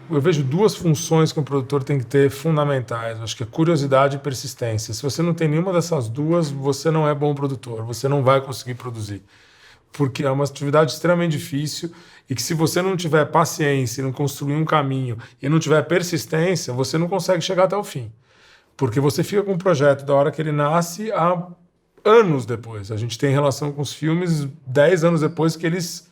eu vejo duas funções que um produtor tem que ter fundamentais. Eu acho que é curiosidade e persistência. Se você não tem nenhuma dessas duas, você não é bom produtor, você não vai conseguir produzir. Porque é uma atividade extremamente difícil e que se você não tiver paciência, não construir um caminho e não tiver persistência, você não consegue chegar até o fim. Porque você fica com um projeto da hora que ele nasce a anos depois. A gente tem relação com os filmes 10 anos depois que eles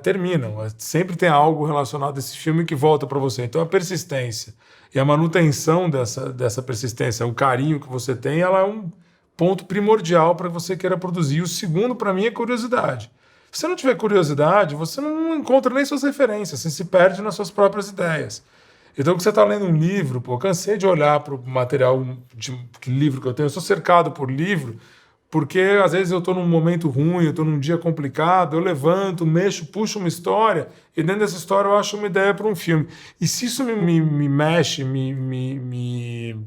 terminam. Sempre tem algo relacionado a esse filme que volta para você. Então a persistência e a manutenção dessa persistência, o carinho que você tem, ela é um ponto primordial para que você queira produzir. E o segundo, para mim, é curiosidade. Se você não tiver curiosidade, você não encontra nem suas referências, você se perde nas suas próprias ideias. Então, que você está lendo um livro, pô, eu cansei de olhar para o material de livro que eu tenho, eu sou cercado por livro, porque às vezes eu estou num momento ruim, eu estou num dia complicado, eu levanto, mexo, puxo uma história, e dentro dessa história eu acho uma ideia para um filme. E se isso me mexe, me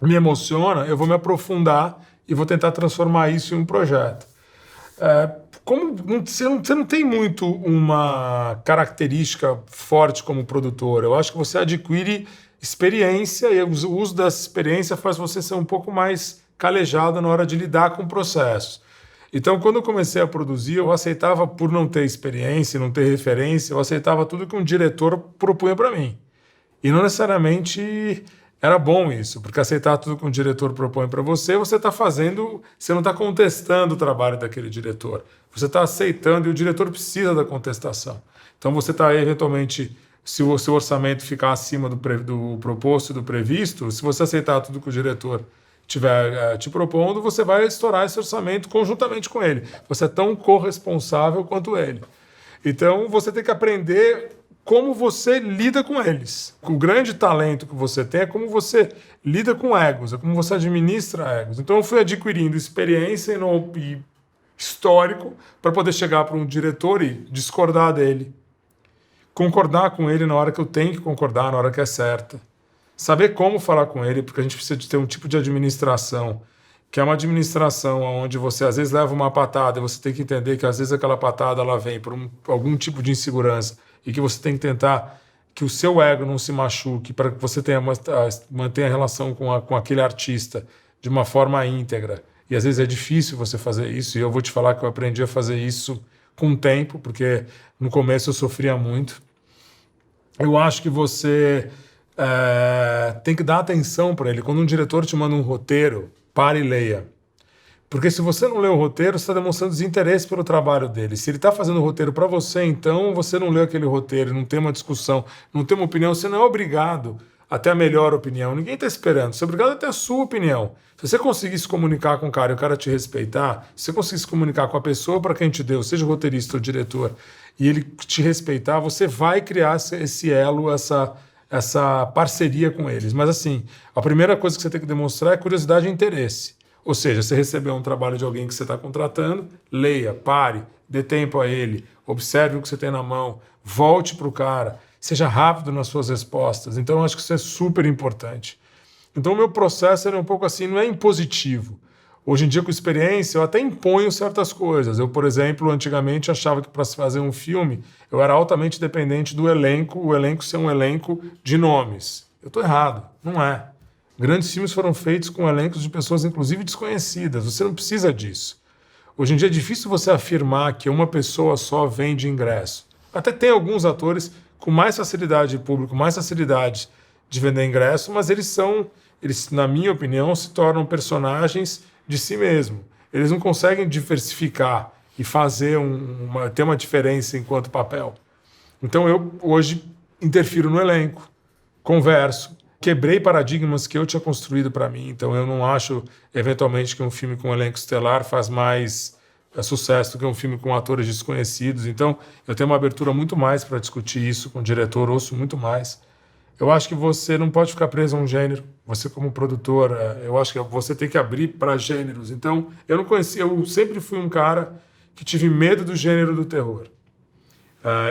emociona, eu vou me aprofundar e vou tentar transformar isso em um projeto. Como você não tem muito uma característica forte como produtor, eu acho que você adquire experiência e o uso dessa experiência faz você ser um pouco mais calejado na hora de lidar com processos. Então, quando eu comecei a produzir, eu aceitava, por não ter experiência, não ter referência, eu aceitava tudo que um diretor propunha para mim. E não necessariamente era bom isso, porque aceitar tudo que um diretor propõe para você, você está fazendo, você não está contestando o trabalho daquele diretor. Você está aceitando e o diretor precisa da contestação. Então você está, eventualmente, se o seu orçamento ficar acima do proposto e do previsto, se você aceitar tudo que o diretor estiver te propondo, você vai estourar esse orçamento conjuntamente com ele. Você é tão corresponsável quanto ele. Então você tem que aprender como você lida com eles. O grande talento que você tem é como você lida com egos, é como você administra egos. Então eu fui adquirindo experiência e histórico para poder chegar para um diretor e discordar dele. Concordar com ele na hora que eu tenho que concordar, na hora que é certa. Saber como falar com ele, porque a gente precisa de ter um tipo de administração, que é uma administração onde você às vezes leva uma patada e você tem que entender que às vezes aquela patada ela vem por algum tipo de insegurança e que você tem que tentar que o seu ego não se machuque para que você mantenha a relação com aquele artista de uma forma íntegra. E às vezes é difícil você fazer isso, e eu vou te falar que eu aprendi a fazer isso com o tempo, porque no começo eu sofria muito. Eu acho que você tem que dar atenção para ele. Quando um diretor te manda um roteiro, pare e leia. Porque se você não lê o roteiro, você está demonstrando desinteresse pelo trabalho dele. Se ele está fazendo o roteiro para você, então você não lê aquele roteiro, não tem uma discussão, não tem uma opinião, você não é obrigado a ter a melhor opinião. Ninguém está esperando. Você é obrigado a ter a sua opinião. Se você conseguir se comunicar com o cara e o cara te respeitar, se você conseguir se comunicar com a pessoa para quem te deu, seja o roteirista ou o diretor, e ele te respeitar, você vai criar esse elo, essa parceria com eles. Mas assim, a primeira coisa que você tem que demonstrar é curiosidade e interesse. Ou seja, você recebeu um trabalho de alguém que você está contratando, leia, pare, dê tempo a ele, observe o que você tem na mão, volte para o cara, seja rápido nas suas respostas. Então, eu acho que isso é super importante. Então, o meu processo era um pouco assim, não é impositivo. Hoje em dia, com experiência, eu até imponho certas coisas. Eu, por exemplo, antigamente achava que para se fazer um filme, eu era altamente dependente do elenco, o elenco ser um elenco de nomes. Eu estou errado, não é. Grandes filmes foram feitos com elencos de pessoas, inclusive, desconhecidas. Você não precisa disso. Hoje em dia é difícil você afirmar que uma pessoa só vende ingresso. Até tem alguns atores com mais facilidade de público, mais facilidade de vender ingresso, mas eles, na minha opinião, se tornam personagens de si mesmo. Eles não conseguem diversificar e fazer ter uma diferença enquanto papel. Então eu hoje interfiro no elenco, converso, quebrei paradigmas que eu tinha construído para mim. Então eu não acho, eventualmente, que um filme com um elenco estelar faz mais sucesso do que um filme com atores desconhecidos. Então eu tenho uma abertura muito mais para discutir isso com o diretor, ouço muito mais. Eu acho que você não pode ficar preso a um gênero. Você, como produtor, eu acho que você tem que abrir para gêneros. Então, eu sempre fui um cara que tive medo do gênero do terror.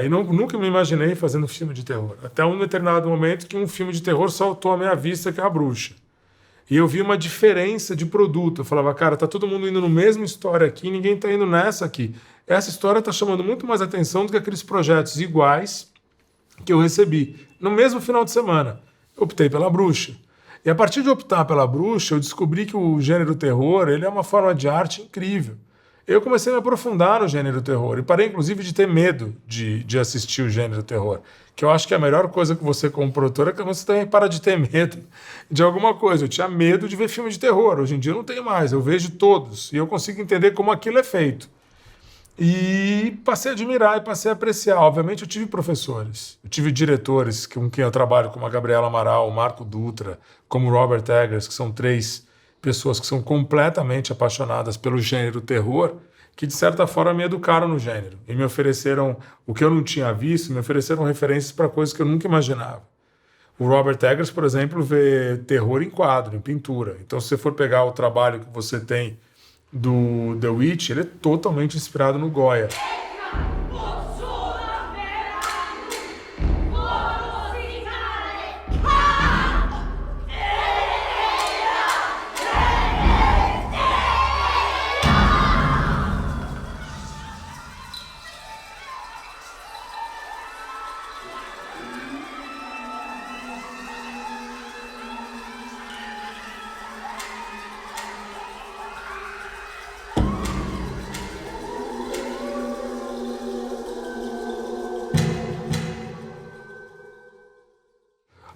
E nunca me imaginei fazendo filme de terror. Até um determinado momento que um filme de terror saltou à minha vista, que é A Bruxa. E eu vi uma diferença de produto. Eu falava, cara, tá todo mundo indo no mesmo história aqui, ninguém tá indo nessa aqui. Essa história tá chamando muito mais atenção do que aqueles projetos iguais, que eu recebi. No mesmo final de semana, eu optei pela Bruxa. E a partir de optar pela Bruxa, eu descobri que o gênero terror ele é uma forma de arte incrível. Eu comecei a me aprofundar no gênero terror e parei, inclusive, de ter medo de assistir o gênero terror. Que eu acho que a melhor coisa que você, como produtor, é que você também para de ter medo de alguma coisa. Eu tinha medo de ver filme de terror. Hoje em dia eu não tenho mais. Eu vejo todos e eu consigo entender como aquilo é feito. E passei a admirar e passei a apreciar. Obviamente eu tive professores, eu tive diretores com quem eu trabalho, como a Gabriela Amaral, o Marco Dutra, como o Robert Eggers, que são 3 pessoas que são completamente apaixonadas pelo gênero terror, que de certa forma me educaram no gênero e me ofereceram o que eu não tinha visto, me ofereceram referências para coisas que eu nunca imaginava. O Robert Eggers, por exemplo, vê terror em quadro, em pintura. Então, se você for pegar o trabalho que você tem do The Witch, ele é totalmente inspirado no Goya.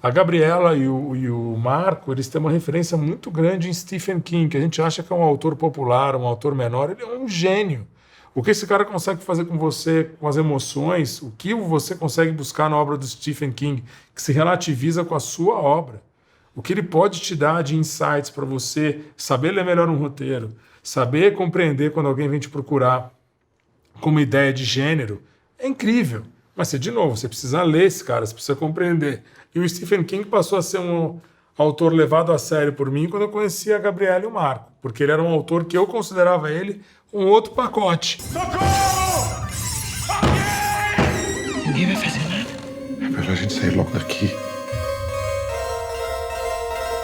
A Gabriela e o Marco, eles têm uma referência muito grande em Stephen King, que a gente acha que é um autor popular, um autor menor. Ele é um gênio. O que esse cara consegue fazer com você, com as emoções, o que você consegue buscar na obra do Stephen King, que se relativiza com a sua obra. O que ele pode te dar de insights para você saber ler melhor um roteiro, saber compreender quando alguém vem te procurar com uma ideia de gênero, é incrível. Mas, de novo, você precisa ler esse cara, você precisa compreender. E o Stephen King passou a ser um autor levado a sério por mim quando eu conheci a Gabriela e o Marco, porque ele era um autor que eu considerava ele um outro pacote. Socorro! Ninguém vai fazer nada. É melhor a gente sair logo daqui.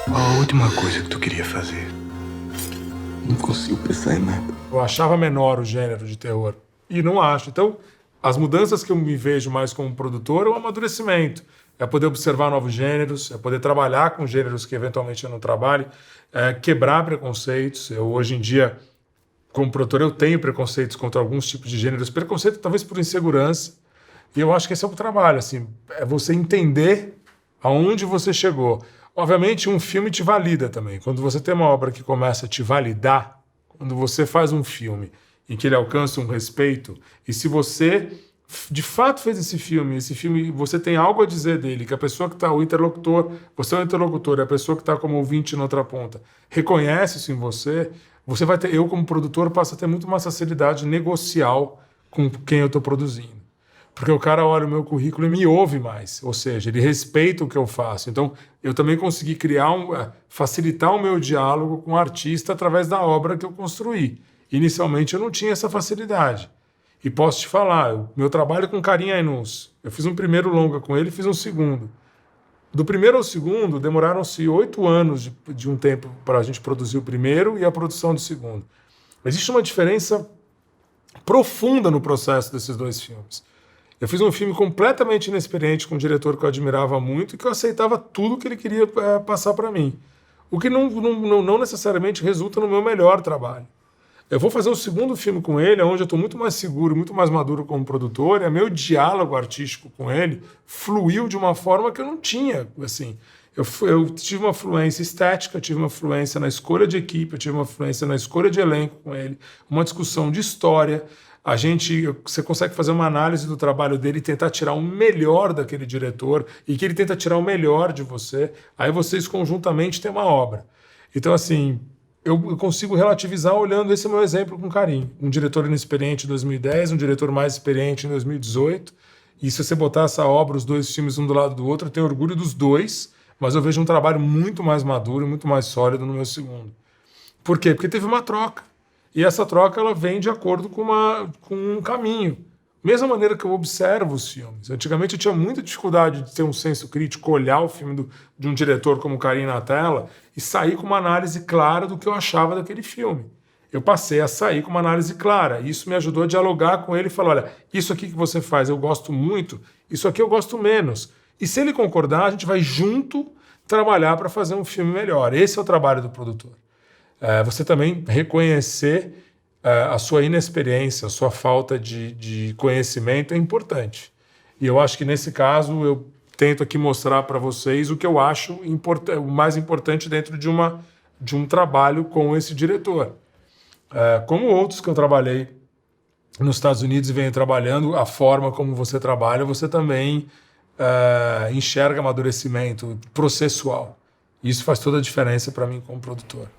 Qual a última coisa que tu queria fazer? Não consigo pensar em nada. Eu achava menor o gênero de terror. E não acho. Então, as mudanças que eu me vejo mais como produtor é o amadurecimento. É poder observar novos gêneros, é poder trabalhar com gêneros que eventualmente eu não trabalhe, é quebrar preconceitos. Eu, hoje em dia, como produtor, eu tenho preconceitos contra alguns tipos de gêneros. Preconceito talvez por insegurança. E eu acho que esse é o trabalho, assim, é você entender aonde você chegou. Obviamente, um filme te valida também. Quando você tem uma obra que começa a te validar, quando você faz um filme em que ele alcança um respeito, e se você de fato fez esse filme você tem algo a dizer dele, que a pessoa que está, o interlocutor, você é o interlocutor, a pessoa que está como ouvinte na outra ponta, reconhece isso em você, você vai ter, eu como produtor passo a ter muito mais facilidade negocial com quem eu estou produzindo. Porque o cara olha o meu currículo e me ouve mais, ou seja, ele respeita o que eu faço. Então, eu também consegui facilitar o meu diálogo com o artista através da obra que eu construí. Inicialmente eu não tinha essa facilidade. E posso te falar, o meu trabalho com Karim Ainous, eu fiz um primeiro longa com ele e fiz um segundo. Do primeiro ao segundo, demoraram-se 8 anos de um tempo para a gente produzir o primeiro e a produção do segundo. Existe uma diferença profunda no processo desses 2 filmes. Eu fiz um filme completamente inexperiente com um diretor que eu admirava muito e que eu aceitava tudo que ele queria passar para mim. O que não necessariamente resulta no meu melhor trabalho. Eu vou fazer um segundo filme com ele, onde eu estou muito mais seguro, muito mais maduro como produtor, e meu diálogo artístico com ele fluiu de uma forma que eu não tinha. Assim, eu tive uma fluência estética, tive uma fluência na escolha de equipe, eu tive uma fluência na escolha de elenco com ele, uma discussão de história. Você consegue fazer uma análise do trabalho dele e tentar tirar o melhor daquele diretor, e que ele tenta tirar o melhor de você. Aí vocês conjuntamente têm uma obra. Então, assim, eu consigo relativizar olhando esse meu exemplo com Karim. Um diretor inexperiente em 2010, um diretor mais experiente em 2018. E se você botar essa obra, os 2 filmes um do lado do outro, eu tenho orgulho dos 2, mas eu vejo um trabalho muito mais maduro e muito mais sólido no meu segundo. Por quê? Porque teve uma troca. E essa troca ela vem de acordo com um caminho. Mesma maneira que eu observo os filmes. Antigamente eu tinha muita dificuldade de ter um senso crítico, olhar o filme de um diretor como Karim na tela e sair com uma análise clara do que eu achava daquele filme. eu passei a sair com uma análise clara. Isso me ajudou a dialogar com ele e falar, olha, isso aqui que você faz eu gosto muito, isso aqui eu gosto menos. E se ele concordar, a gente vai junto trabalhar para fazer um filme melhor. Esse é o trabalho do produtor. Você também reconhecer a sua inexperiência, a sua falta de conhecimento é importante. E eu acho que nesse caso eu tento aqui mostrar para vocês o que eu acho o mais importante dentro de um trabalho com esse diretor. Como outros que eu trabalhei nos Estados Unidos e venho trabalhando, a forma como você trabalha, você também enxerga amadurecimento processual. Isso faz toda a diferença para mim como produtor.